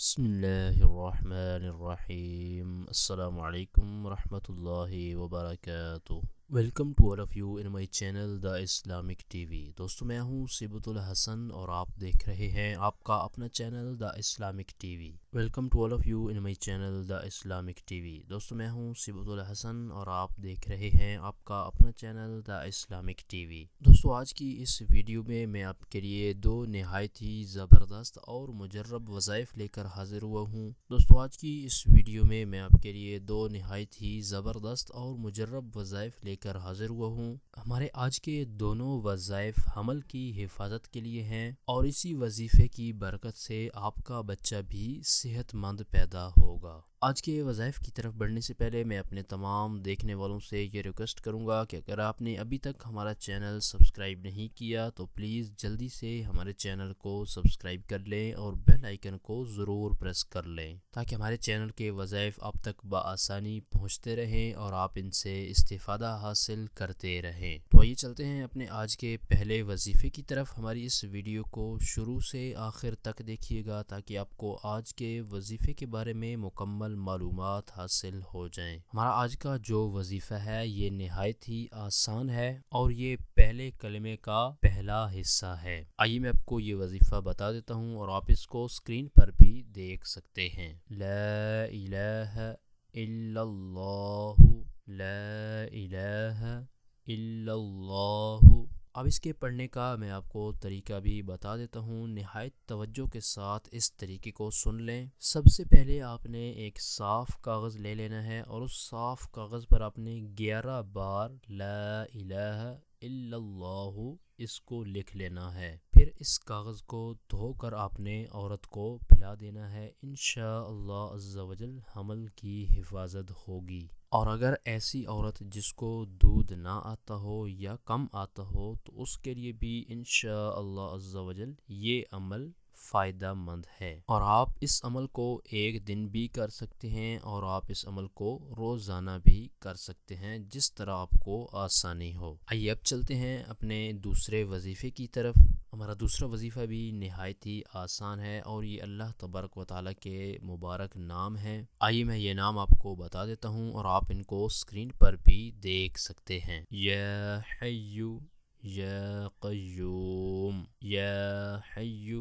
بسم اللہ الرحمن الرحیم السلام علیکم ورحمۃ اللہ وبرکاتہ۔ Welcome to all of you in my channel the Islamic T V. دوستو میں ہوں صبۃ الحسن اور آپ دیکھ رہے ہیں آپ کا اپنا channel the Islamic T V. Welcome to all of you in my channel the Islamic T V. دوستو میں ہوں صبۃ الحسن اور آپ دیکھ رہے ہیں آپ کا اپنا channel the Islamic T V. دوستو آج کی اس ویڈیو میں آپ کے لیے دو نہایت ہی زبردست اور مجرب وظائف لے کر حاضر ہوا ہوں۔ دوستو آج کی اس ویڈیو میں آپ کے لیے دو نہایت ہی زبردست اور مجرب وظائف لے کر حاضر ہوا ہوں۔ ہمارے آج کے دونوں وظائف حمل کی حفاظت کے لیے ہیں اور اسی وظیفے کی برکت سے آپ کا بچہ بھی صحت مند پیدا ہوگا۔ آج کے وظائف کی طرف بڑھنے سے پہلے میں اپنے تمام دیکھنے والوں سے یہ ریکویسٹ کروں گا کہ اگر آپ نے ابھی تک ہمارا چینل سبسکرائب نہیں کیا تو پلیز جلدی سے ہمارے چینل کو سبسکرائب کر لیں اور بیل آئیکن کو ضرور پریس کر لیں تاکہ ہمارے چینل کے وظائف آپ تک بآسانی پہنچتے رہیں اور آپ ان سے استفادہ حاصل کرتے رہیں۔ تو آئیے چلتے ہیں اپنے آج کے پہلے وظیفے کی طرف۔ ہماری اس ویڈیو کو شروع سے آخر تک دیکھیے گا تاکہ آپ کو آج کے وظیفے کے بارے میں مکمل معلومات حاصل ہو جائیں۔ ہمارا آج کا جو وظیفہ ہے یہ نہایت ہی آسان ہے اور یہ پہلے کلمے کا پہلا حصہ ہے۔ آئیے میں آپ کو یہ وظیفہ بتا دیتا ہوں اور آپ اس کو اسکرین پر بھی دیکھ سکتے ہیں۔ لا الہ الا اللہ، لا الہ الا اللہ۔ اب اس کے پڑھنے کا میں آپ کو طریقہ بھی بتا دیتا ہوں، نہایت توجہ کے ساتھ اس طریقے کو سن لیں۔ سب سے پہلے آپ نے ایک صاف کاغذ لے لینا ہے اور اس صاف کاغذ پر آپ نے 11 بار لا الہ الا اللہ اس کو لکھ لینا ہے۔ پھر اس کاغذ کو دھو کر آپ نے عورت کو پلا دینا ہے۔ انشاءاللہ عز و جل حمل کی حفاظت ہوگی۔ اور اگر ایسی عورت جس کو دودھ نہ آتا ہو یا کم آتا ہو تو اس کے لیے بھی انشاءاللہ عز و جل یہ عمل فائدہ مند ہے، اور آپ اس عمل کو ایک دن بھی کر سکتے ہیں اور آپ اس عمل کو روزانہ بھی کر سکتے ہیں جس طرح آپ کو آسانی ہو۔ آئیے اب چلتے ہیں اپنے دوسرے وظیفے کی طرف۔ ہمارا دوسرا وظیفہ بھی نہایت ہی آسان ہے اور یہ اللہ تبارک و تعالیٰ کے مبارک نام ہیں۔ آئیے میں یہ نام آپ کو بتا دیتا ہوں اور آپ ان کو اسکرین پر بھی دیکھ سکتے ہیں۔ یا حی یا قیوم، یا حی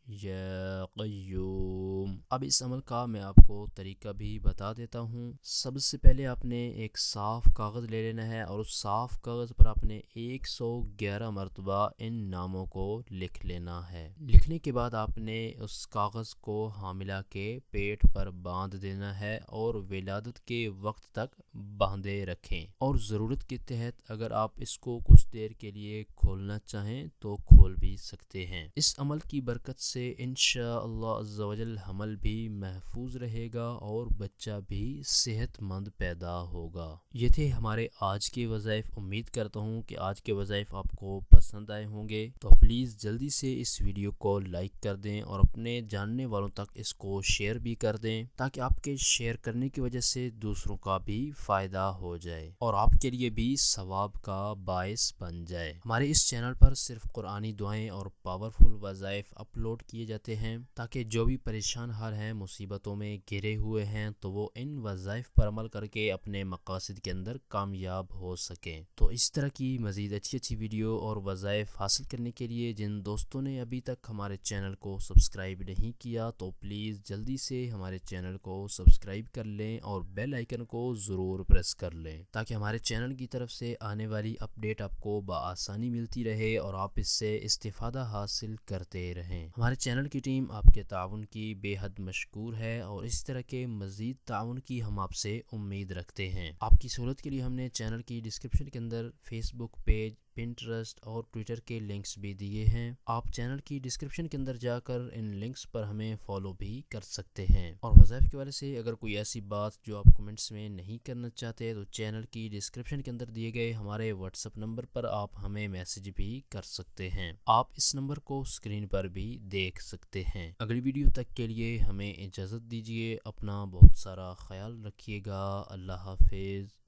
یا قیوم۔ اب اس عمل کا میں آپ کو طریقہ بھی بتا دیتا ہوں۔ سب سے پہلے آپ نے ایک صاف کاغذ لے لینا ہے اور اس صاف کاغذ پر آپ نے 111 مرتبہ ان ناموں کو لکھ لینا ہے۔ لکھنے کے بعد آپ نے اس کاغذ کو حاملہ کے پیٹ پر باندھ دینا ہے اور ولادت کے وقت تک باندھے رکھیں، اور ضرورت کے تحت اگر آپ اس کو کچھ دیر کے لیے کھولنا چاہیں تو کھول بھی سکتے ہیں۔ اس عمل کی برکت سے انشاءاللہ عز و جل حمل بھی محفوظ رہے گا اور بچہ بھی صحت مند پیدا ہوگا۔ یہ تھے ہمارے آج کے وظائف۔ امید کرتا ہوں کہ آج کے وظائف آپ کو پسند آئے ہوں گے، تو پلیز جلدی سے اس ویڈیو کو لائک کر دیں اور اپنے جاننے والوں تک اس کو شیئر بھی کر دیں تاکہ آپ کے شیئر کرنے کی وجہ سے دوسروں کا بھی فائدہ ہو جائے اور آپ کے لیے بھی ثواب کا باعث بن جائے۔ ہمارے اس چینل پر صرف قرآنی دعائیں اور پاورفل وظائف اپلوڈ کیے جاتے ہیں تاکہ جو بھی پریشان حال ہیں، مصیبتوں میں گھرے ہوئے ہیں، تو وہ ان وظائف پر عمل کر کے اپنے مقاصد کے اندر کامیاب ہو سکیں۔ تو اس طرح کی مزید اچھی ویڈیو اور وظائف حاصل کرنے کے لیے جن دوستوں نے ابھی تک ہمارے چینل کو سبسکرائب نہیں کیا تو پلیز جلدی سے ہمارے چینل کو سبسکرائب کر لیں اور بیل آئیکن کو ضرور پریس کر لیں تاکہ ہمارے چینل کی طرف سے آنے والی اپڈیٹ آپ کو بآسانی ملتی رہے اور آپ اس سے استفادہ حاصل کرتے رہیں۔ ہمارے چینل کی ٹیم آپ کے تعاون کی بے حد مشکور ہے اور اس طرح کے مزید تعاون کی ہم آپ سے امید رکھتے ہیں۔ آپ کی سہولت کے لیے ہم نے چینل کی ڈسکرپشن کے اندر فیس بک پیج، پنٹرسٹ اور ٹویٹر کے لنکس بھی دیے ہیں۔ آپ چینل کی ڈسکرپشن کے اندر جا کر ان لنکس پر ہمیں فالو بھی کر سکتے ہیں۔ اور وظائف کے والے سے اگر کوئی ایسی بات جو آپ کمنٹس میں نہیں کرنا چاہتے تو چینل کی ڈسکرپشن کے اندر دیے گئے ہمارے واٹس ایپ نمبر پر آپ ہمیں میسج بھی کر سکتے ہیں۔ آپ اس نمبر کو اسکرین پر بھی دیکھ سکتے ہیں۔ اگلی ویڈیو تک کے لیے ہمیں اجازت دیجیے۔ اپنا بہت سارا خیال رکھیے گا۔ اللہ حافظ۔